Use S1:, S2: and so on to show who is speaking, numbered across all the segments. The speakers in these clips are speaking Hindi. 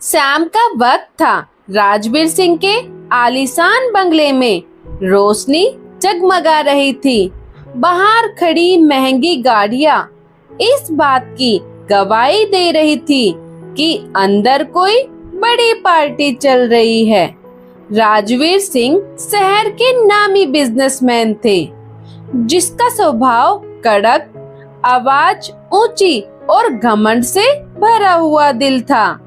S1: शाम का वक्त था। राजवीर सिंह के आलीशान बंगले में रोशनी जगमगा रही थी। बाहर खड़ी महंगी गाड़ियां इस बात की गवाही दे रही थी कि अंदर कोई बड़ी पार्टी चल रही है। राजवीर सिंह शहर के नामी बिजनेसमैन थे, जिसका स्वभाव कड़क, आवाज ऊंची और घमंड से भरा हुआ दिल था।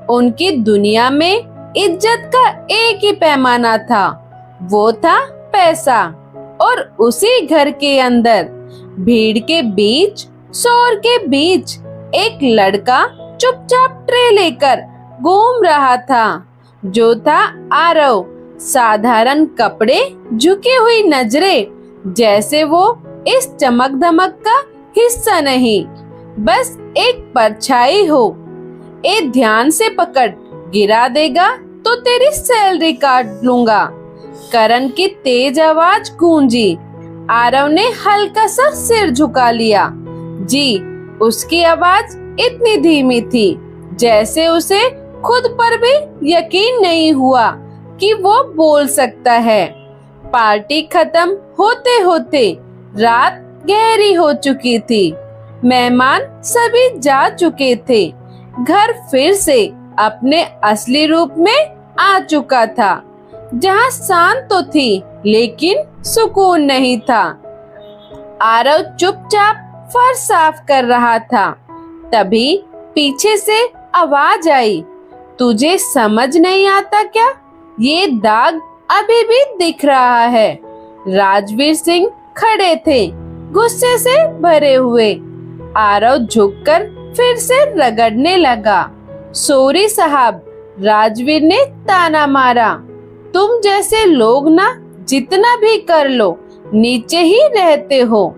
S1: उनकी दुनिया में इज्जत का एक ही पैमाना था, वो था पैसा। और उसी घर के अंदर भीड़ के बीच, शोर के बीच एक लड़का चुपचाप ट्रे लेकर घूम रहा था, जो था आरव। साधारण कपड़े, झुकी हुई नजरें, जैसे वो इस चमक धमक का हिस्सा नहीं, बस एक परछाई हो। ए ध्यान से पकड़, गिरा देगा तो तेरी सैलरी काट लूंगा। करण की तेज आवाज गूंजी। आरव ने हल्का सा सिर झुका लिया। जी, उसकी आवाज इतनी धीमी थी जैसे उसे खुद पर भी यकीन नहीं हुआ कि वो बोल सकता है। पार्टी खत्म होते होते रात गहरी हो चुकी थी। मेहमान सभी जा चुके थे। घर फिर से अपने असली रूप में आ चुका था, जहाँ शांत तो थी लेकिन सुकून नहीं था। आरव चुपचाप फर्श साफ कर रहा था। तभी पीछे से आवाज आई, तुझे समझ नहीं आता क्या? ये दाग अभी भी दिख रहा है। राजवीर सिंह खड़े थे, गुस्से से भरे हुए। आरव झुककर फिर से रगड़ने लगा। सॉरी साहब, राजवीर ने ताना मारा। तुम जैसे लोग ना जितना भी कर लो, नीचे ही रहते हो।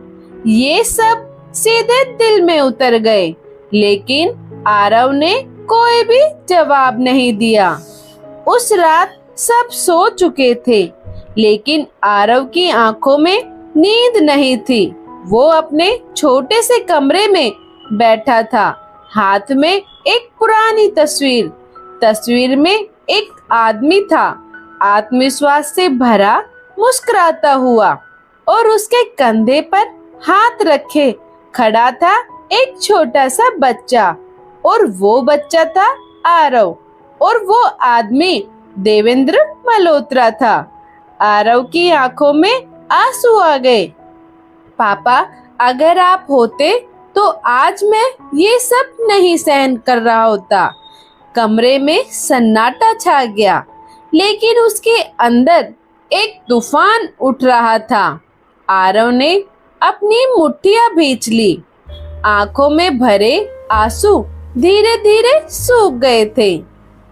S1: ये सब सीधे दिल में उतर गए, लेकिन आरव ने कोई भी जवाब नहीं दिया। उस रात सब सो चुके थे, लेकिन आरव की आंखों में नींद नहीं थी। वो अपने छोटे से कमरे में बैठा था, हाथ में एक पुरानी तस्वीर। तस्वीर में एक आदमी था, आत्मविश्वास से भरा, मुस्कुराता हुआ, और उसके कंधे पर हाथ रखे खड़ा था एक छोटा सा बच्चा। और वो बच्चा था आरव, और वो आदमी देवेंद्र मल्होत्रा था। आरव की आंखों में आंसू आ गए। पापा, अगर आप होते तो आज मैं ये सब नहीं सहन कर रहा होता। कमरे में सन्नाटा छा गया, लेकिन उसके अंदर एक तूफान उठ रहा था। आरव ने अपनी मुट्ठियां भींच ली। आंखों में भरे आंसू धीरे धीरे सूख गए थे,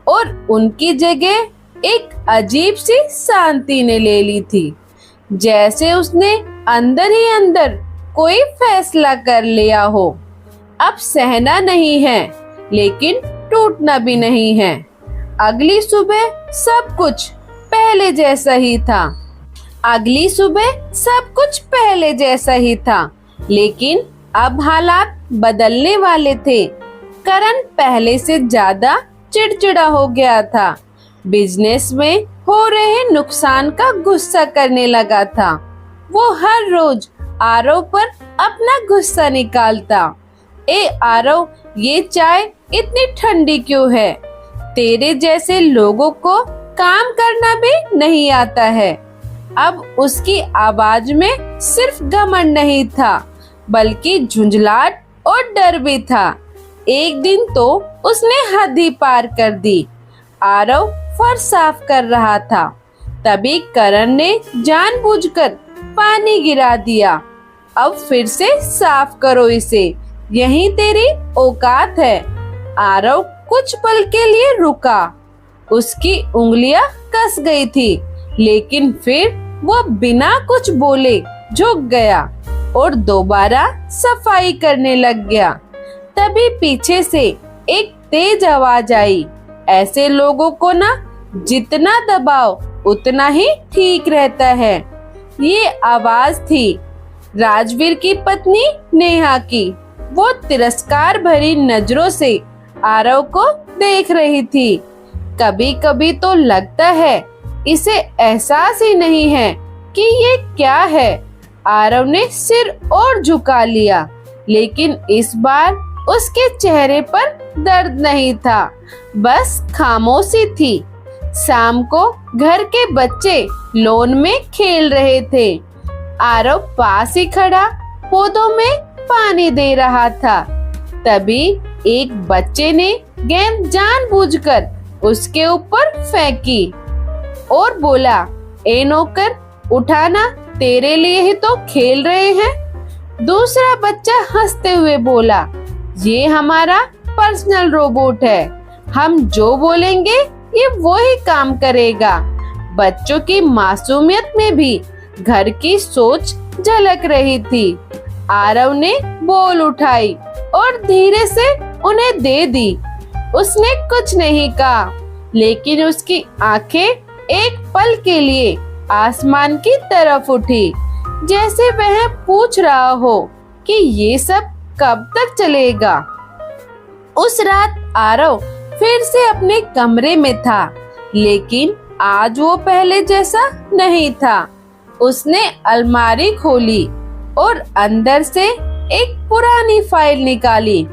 S1: और उनकी जगह एक अजीब सी शांति ने ले ली थी, जैसे उसने अंदर ही अंदर कोई फैसला कर लिया हो। अब सहना नहीं है, लेकिन टूटना भी नहीं है। अगली सुबह सब कुछ पहले जैसा ही था। अगली सुबह सब कुछ पहले जैसा ही था, लेकिन अब हालात बदलने वाले थे। करण पहले से ज्यादा चिड़चिड़ा हो गया था। बिजनेस में हो रहे नुकसान का गुस्सा करने लगा था। वो हर रोज आरव पर अपना गुस्सा निकालता। ए आरव, ये चाय इतनी ठंडी क्यों है? तेरे जैसे लोगों को काम करना भी नहीं आता है। अब उसकी आवाज में सिर्फ घमंड नहीं था, बल्कि झुंझलाहट और डर भी था। एक दिन तो उसने हद ही पार कर दी। आरव फर्श साफ कर रहा था, तभी करण ने जानबूझकर पानी गिरा दिया। अब फिर से साफ करो इसे, यही तेरी औकात है। आरव कुछ पल के लिए रुका। उसकी उंगलियां कस गई थी, लेकिन फिर वो बिना कुछ बोले झुक गया और दोबारा सफाई करने लग गया। तभी पीछे से एक तेज आवाज आई, ऐसे लोगों को ना जितना दबाओ उतना ही ठीक रहता है। ये आवाज थी राजवीर की पत्नी नेहा की। वो तिरस्कार भरी नजरों से आरव को देख रही थी। कभी कभी तो लगता है इसे एहसास ही नहीं है कि ये क्या है। आरव ने सिर और झुका लिया, लेकिन इस बार उसके चेहरे पर दर्द नहीं था, बस खामोशी थी। शाम को घर के बच्चे लॉन में खेल रहे थे। आरव पास ही खड़ा पौधों में पानी दे रहा था। तभी एक बच्चे ने गेंद जानबूझकर उसके ऊपर फेंकी और बोला, ए नौकर, उठाना, तेरे लिए ही तो खेल रहे हैं। दूसरा बच्चा हंसते हुए बोला, ये हमारा पर्सनल रोबोट है, हम जो बोलेंगे ये वो ही काम करेगा। बच्चों की मासूमियत में भी घर की सोच झलक रही थी। आरव ने बॉल उठाई और धीरे से उन्हें दे दी। उसने कुछ नहीं कहा, लेकिन उसकी आंखें एक पल के लिए आसमान की तरफ उठी, जैसे वह पूछ रहा हो कि ये सब कब तक चलेगा। उस रात आरव फिर से अपने कमरे में था, लेकिन आज वो पहले जैसा नहीं था। उसने अलमारी खोली और अंदर से एक पुरानी फाइल निकाली।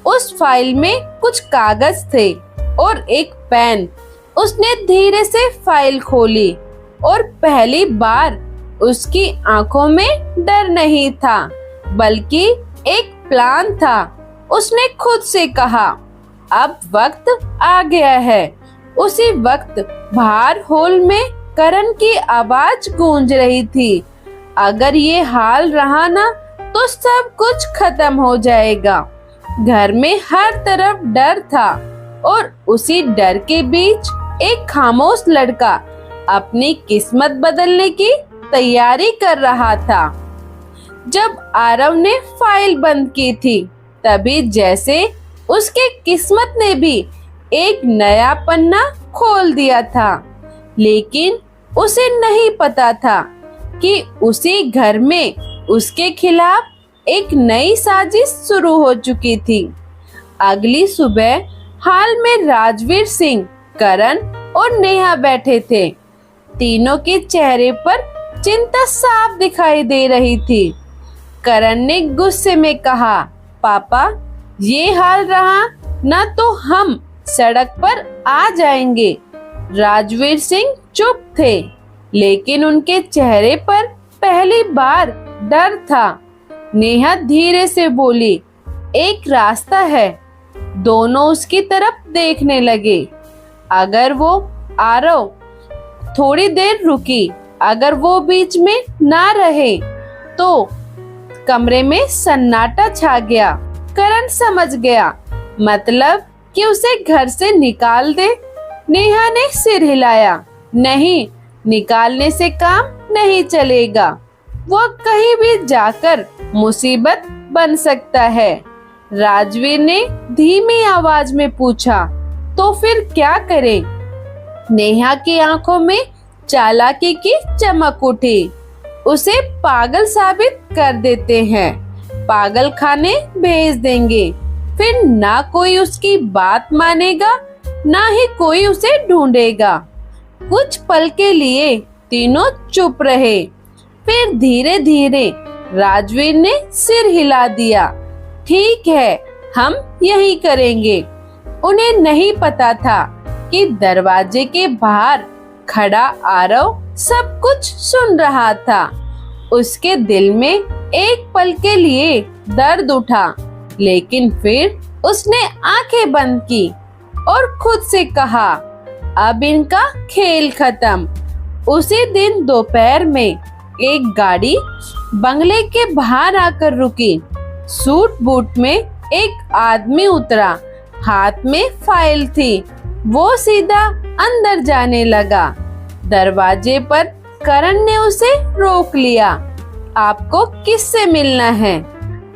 S1: उस फाइल में कुछ कागज थे और एक पेन। उसने धीरे से फाइल खोली और पहली बार उसकी आंखों में डर नहीं था, बल्कि एक प्लान था। उसने खुद से कहा, अब वक्त आ गया है। उसी वक्त बाहर हॉल में करण की आवाज गूंज रही थी, अगर ये हाल रहा ना तो सब कुछ खत्म हो जाएगा। घर में हर तरफ डर था और उसी डर के बीच एक खामोश लड़का अपनी किस्मत बदलने की तैयारी कर रहा था। जब आरव ने फाइल बंद की थी, तभी जैसे उसके किस्मत ने भी एक नया पन्ना खोल दिया था। लेकिन उसे नहीं पता था कि उसी घर में उसके खिलाफ एक नई साजिश शुरू हो चुकी थी। अगली सुबह हाल में राजवीर सिंह, करण और नेहा बैठे थे। तीनों के चेहरे पर चिंता साफ दिखाई दे रही थी। करण ने गुस्से में कहा, पापा, ये हाल रहा ना तो हम सड़क पर आ जाएंगे। राजवीर सिंह चुप थे, लेकिन उनके चेहरे पर पहली बार डर था। नेहा धीरे से बोली, एक रास्ता है। दोनों उसकी तरफ देखने लगे। अगर वो आरव थोड़ी देर रुकी, अगर वो बीच में ना रहे तो। कमरे में सन्नाटा छा गया। करण समझ गया, मतलब कि उसे घर से निकाल दे। नेहा ने सिर हिलाया, नहीं, निकालने से काम नहीं चलेगा। वो कहीं भी जाकर मुसीबत बन सकता है। राजवीर ने धीमी आवाज में पूछा, तो फिर क्या करें? नेहा की आंखों में चालाकी की चमक उठी। उसे पागल साबित कर देते हैं, पागल खाने भेज देंगे, फिर ना कोई उसकी बात मानेगा, ना ही कोई उसे ढूंढेगा। कुछ पल के लिए तीनों चुप रहे। फिर धीरे धीरे राजवीर ने सिर हिला दिया, ठीक है, हम यही करेंगे। उन्हें नहीं पता था कि दरवाजे के बाहर खड़ा आरव सब कुछ सुन रहा था। उसके दिल में एक पल के लिए दर्द उठा, लेकिन फिर उसने आंखें बंद की और खुद से कहा, अब इनका खेल खत्म। उसी दिन दोपहर में एक गाड़ी बंगले के बाहर आकर रुकी। सूट बूट में एक आदमी उतरा, हाथ में फाइल थी। वो सीधा अंदर जाने लगा। दरवाजे पर करण ने उसे रोक लिया। आपको किससे मिलना है?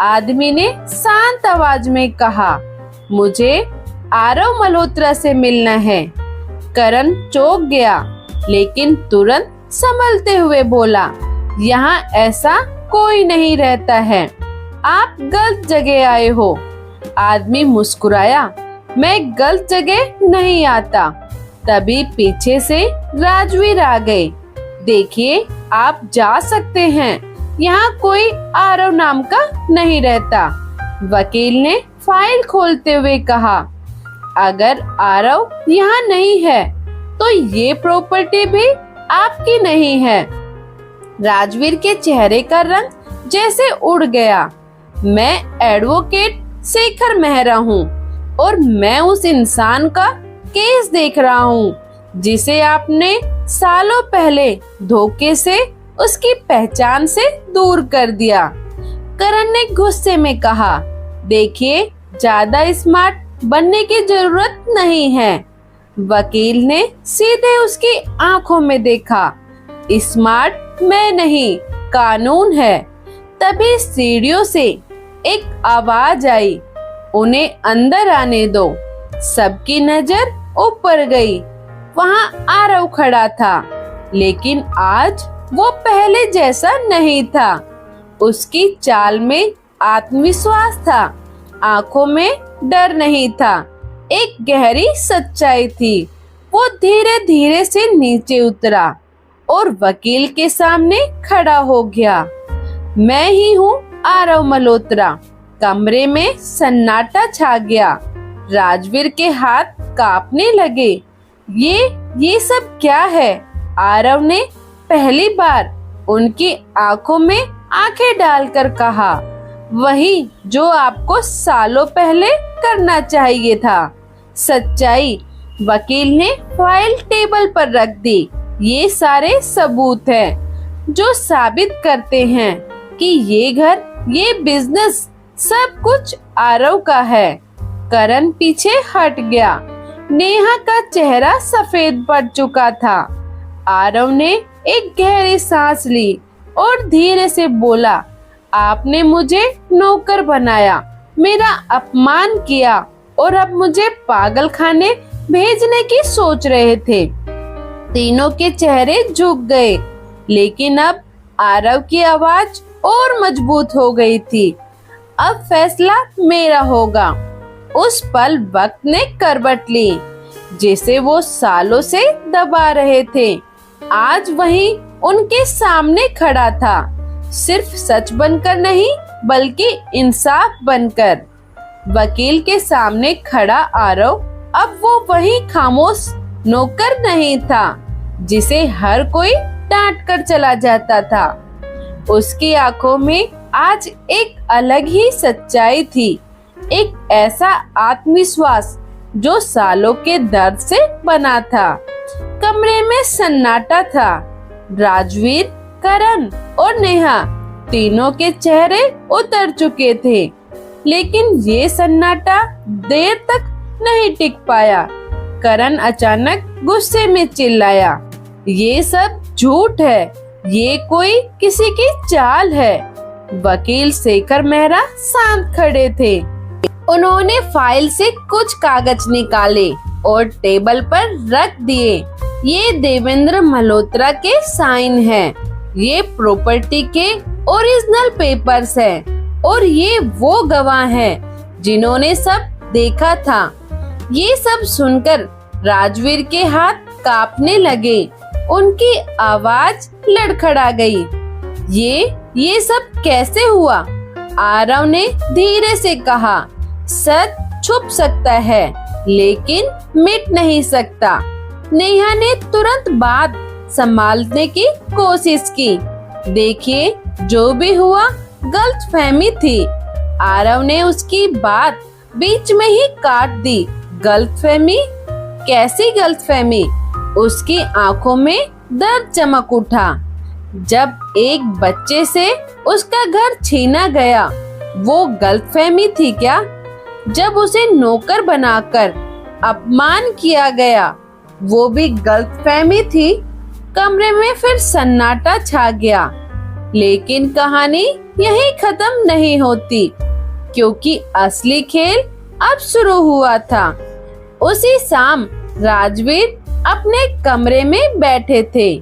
S1: आदमी ने शांत आवाज में कहा, मुझे आरव मल्होत्रा से मिलना है। करण चौंक गया, लेकिन तुरंत संभलते हुए बोला, यहाँ ऐसा कोई नहीं रहता है, आप गलत जगह आए हो। आदमी मुस्कुराया, मैं गलत जगह नहीं आता। तभी पीछे से राजवीर आ गए। देखिए, आप जा सकते हैं, यहाँ कोई आरव नाम का नहीं रहता। वकील ने फाइल खोलते हुए कहा, अगर आरव यहाँ नहीं है तो ये प्रॉपर्टी भी आपकी नहीं है। राजवीर के चेहरे का रंग जैसे उड़ गया। मैं एडवोकेट शेखर मेहरा हूँ और मैं उस इंसान का केस देख रहा हूँ जिसे आपने सालों पहले धोखे से उसकी पहचान से दूर कर दिया। करण ने गुस्से में कहा, देखिए, ज्यादा स्मार्ट बनने की जरूरत नहीं है। वकील ने सीधे उसकी आंखों में देखा। स्मार्ट मैं नहीं, कानून है। तभी सीढ़ियों से एक आवाज आई, उन्हें अंदर आने दो। सबकी नजर ऊपर गई। वहाँ आरव खड़ा था, लेकिन आज वो पहले जैसा नहीं था। उसकी चाल में आत्मविश्वास था, आंखों में डर नहीं था, एक गहरी सच्चाई थी। वो धीरे धीरे से नीचे उतरा और वकील के सामने खड़ा हो गया। मैं ही हूँ आरव मल्होत्रा। कमरे में सन्नाटा छा गया। राजवीर के हाथ कांपने लगे। ये सब क्या है? आरव ने पहली बार उनकी आंखों में आंखें डालकर कहा, वही जो आपको सालों पहले करना चाहिए था। सच्चाई। वकील ने फाइल टेबल पर रख दी। ये सारे सबूत हैं जो साबित करते हैं कि ये घर, ये बिजनेस, सब कुछ आरव का है। करण पीछे हट गया। नेहा का चेहरा सफेद पड़ चुका था। आरव ने एक गहरी सांस ली और धीरे से बोला, आपने मुझे नौकर बनाया, मेरा अपमान किया और अब मुझे पागल खाने भेजने की सोच रहे थे। तीनों के चेहरे झुक गए, लेकिन अब आरव की आवाज और मजबूत हो गई थी। अब फैसला मेरा होगा। उस पल वक्त ने करवट ली, जिसे वो सालों से दबा रहे थे। आज वही उनके सामने खड़ा था, सिर्फ सच बनकर नहीं बल्कि इंसाफ बनकर। वकील के सामने खड़ा आरव अब वो वही खामोश नौकर नहीं था जिसे हर कोई डांट कर चला जाता था। उसकी आंखों में आज एक अलग ही सच्चाई थी, एक ऐसा आत्मविश्वास जो सालों के दर्द से बना था। कमरे में सन्नाटा था। राजवीर, करण और नेहा तीनों के चेहरे उतर चुके थे, लेकिन ये सन्नाटा देर तक नहीं टिक पाया। करण अचानक गुस्से में चिल्लाया, ये सब झूठ है, ये कोई किसी की चाल है। वकील शेखर मेहरा शांत खड़े थे। उन्होंने फाइल से कुछ कागज निकाले और टेबल पर रख दिए। ये देवेंद्र मल्होत्रा के साइन हैं। ये प्रॉपर्टी के ओरिजिनल पेपर्स हैं और ये वो गवाह हैं जिन्होंने सब देखा था। ये सब सुनकर राजवीर के हाथ कांपने लगे। उनकी आवाज लड़खड़ा गई। ये सब कैसे हुआ? आरव ने धीरे से कहा, सच छुप सकता है लेकिन मिट नहीं सकता। नेहा ने तुरंत बात संभालने की कोशिश की। देखिए, जो भी हुआ गलतफहमी थी। आरव ने उसकी बात बीच में ही काट दी। गलतफहमी? कैसी गलतफहमी? उसकी आंखों में दर्द चमक उठा। जब एक बच्चे से उसका घर छीना गया, वो गलतफहमी थी क्या? जब उसे नौकर बनाकर अपमान किया गया, वो भी गलतफहमी थी। कमरे में फिर सन्नाटा छा गया। लेकिन कहानी यहीं खत्म नहीं होती, क्योंकि असली खेल अब शुरू हुआ था। उसी शाम राजवीर अपने कमरे में बैठे थे।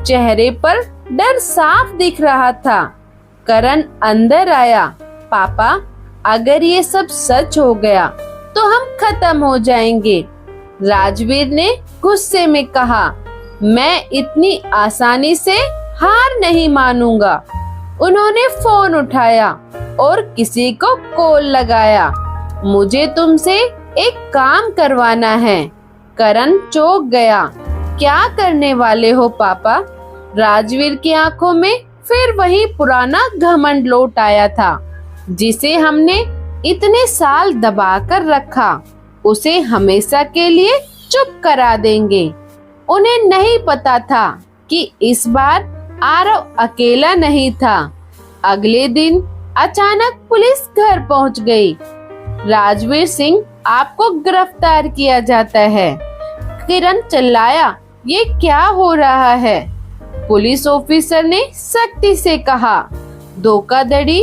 S1: चेहरे पर डर साफ दिख रहा था। करण अंदर आया। पापा, अगर ये सब सच हो गया तो हम खत्म हो जाएंगे। राजवीर ने गुस्से में कहा, मैं इतनी आसानी से हार नहीं मानूंगा। उन्होंने फोन उठाया और किसी को कॉल लगाया। मुझे तुमसे एक काम करवाना है। करण चौंक गया। क्या करने वाले हो पापा? राजवीर की आंखों में फिर वही पुराना घमंड लौट आया था, जिसे हमने इतने साल दबाकर रखा। उसे हमेशा के लिए चुप करा देंगे। उन्हें नहीं पता था कि इस बार आरव अकेला नहीं था। अगले दिन अचानक पुलिस घर पहुंच गई। राजवीर सिंह आपको गिरफ्तार किया जाता है। किरण चिल्लाया, ये क्या हो रहा है? पुलिस ऑफिसर ने सख्ती से कहा, धोखाधड़ी,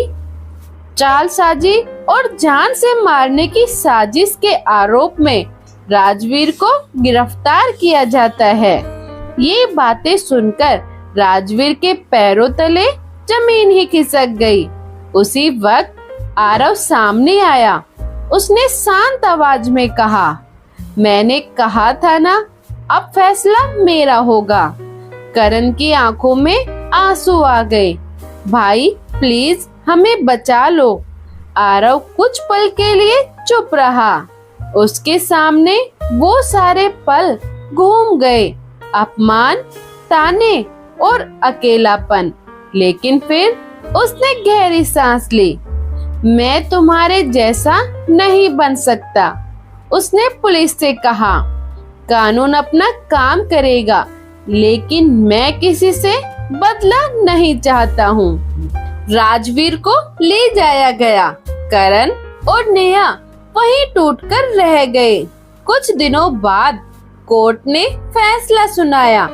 S1: जालसाजी और जान से मारने की साजिश के आरोप में राजवीर को गिरफ्तार किया जाता है। ये बातें सुनकर राजवीर के पैरों तले जमीन ही खिसक गई। उसी वक्त आरव सामने आया। उसने शांत आवाज में कहा, मैंने कहा था ना, अब फैसला मेरा होगा। करण की आंखों में आंसू आ गए। भाई प्लीज हमें बचा लो। आरव कुछ पल के लिए चुप रहा। उसके सामने वो सारे पल घूम गए, अपमान, ताने और अकेलापन। लेकिन फिर उसने गहरी सांस ली। मैं तुम्हारे जैसा नहीं बन सकता, उसने पुलिस से कहा। कानून अपना काम करेगा, लेकिन मैं किसी से बदला नहीं चाहता हूँ। राजवीर को ले जाया गया। करण और नेहा वहीं टूटकर रह गए। कुछ दिनों बाद कोर्ट ने फैसला सुनाया।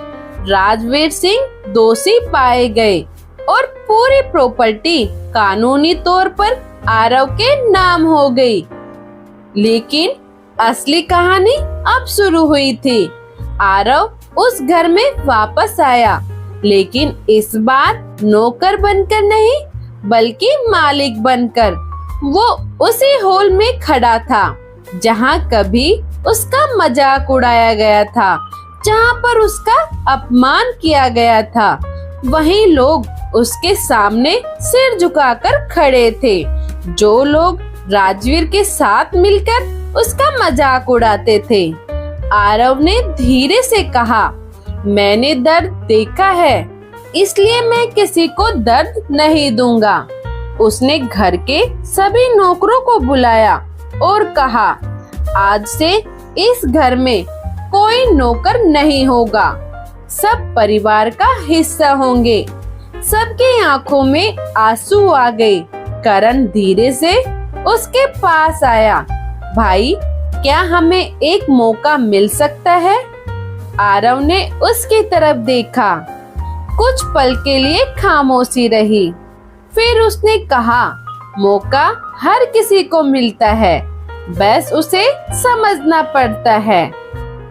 S1: राजवीर सिंह दोषी पाए गए और पूरी प्रॉपर्टी कानूनी तौर पर आरव के नाम हो गई। लेकिन असली कहानी अब शुरू हुई थी। आरव उस घर में वापस आया, लेकिन इस बार नौकर बनकर नहीं, बल्कि मालिक बनकर। वो उसी हॉल में खड़ा था जहाँ कभी उसका मजाक उड़ाया गया था, जहाँ पर उसका अपमान किया गया था। वहीं लोग उसके सामने सिर झुकाकर खड़े थे, जो लोग राजवीर के साथ मिलकर उसका मजाक उड़ाते थे। आरव ने धीरे से कहा, मैंने दर्द देखा है, इसलिए मैं किसी को दर्द नहीं दूंगा। उसने घर के सभी नौकरों को बुलाया और कहा, आज से इस घर में कोई नौकर नहीं होगा, सब परिवार का हिस्सा होंगे। सबकी आंखों में आंसू आ गए। करण धीरे से उसके पास आया। भाई, क्या हमें एक मौका मिल सकता है? आरव ने उसकी तरफ देखा। कुछ पल के लिए खामोशी रही। फिर उसने कहा, मौका हर किसी को मिलता है, बस उसे समझना पड़ता है।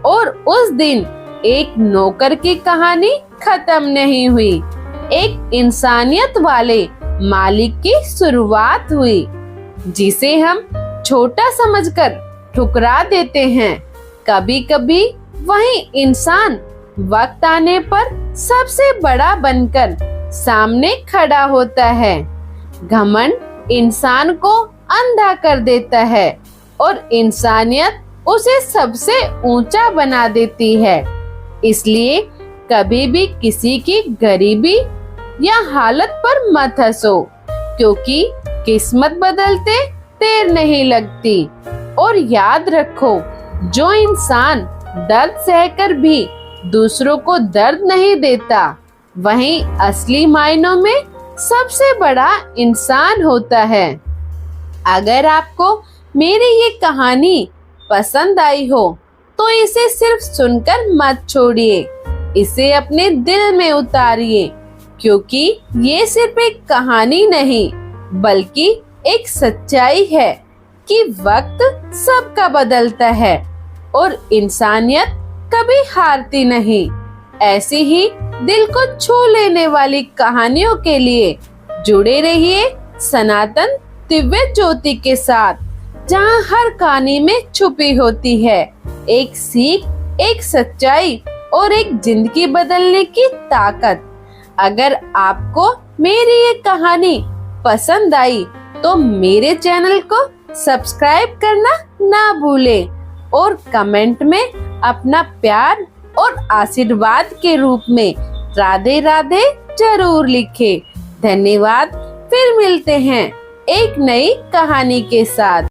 S1: और उस दिन एक नौकर की कहानी खत्म नहीं हुई, एक इंसानियत वाले मालिक की शुरुआत हुई, जिसे हम छोटा समझकर ठुकरा देते हैं। कभी कभी वही इंसान वक्त आने पर सबसे बड़ा बनकर सामने खड़ा होता है। घमंड इंसान को अंधा कर देता है और इंसानियत उसे सबसे ऊंचा बना देती है। इसलिए कभी भी किसी की गरीबी या हालत पर मत हंसो, क्योंकि किस्मत बदलते देर नहीं लगती। और याद रखो, जो इंसान दर्द सहकर भी दूसरों को दर्द नहीं देता, वही असली मायनों में सबसे बड़ा इंसान होता है। अगर आपको मेरी ये कहानी पसंद आई हो, तो इसे सिर्फ सुनकर मत छोड़िए, इसे अपने दिल में उतारिए, क्योंकि ये सिर्फ एक कहानी नहीं, बल्कि एक सच्चाई है कि वक्त सबका बदलता है और इंसानियत कभी हारती नहीं। ऐसी ही दिल को छू लेने वाली कहानियों के लिए जुड़े रहिए सनातन दिव्य ज्योति के साथ। जहाँ हर कहानी में छुपी होती है एक सीख, एक सच्चाई और एक जिंदगी बदलने की ताकत। अगर आपको मेरी ये कहानी पसंद आई तो मेरे चैनल को सब्सक्राइब करना ना भूलें और कमेंट में अपना प्यार और आशीर्वाद के रूप में राधे राधे जरूर लिखें। धन्यवाद। फिर मिलते हैं एक नई कहानी के साथ।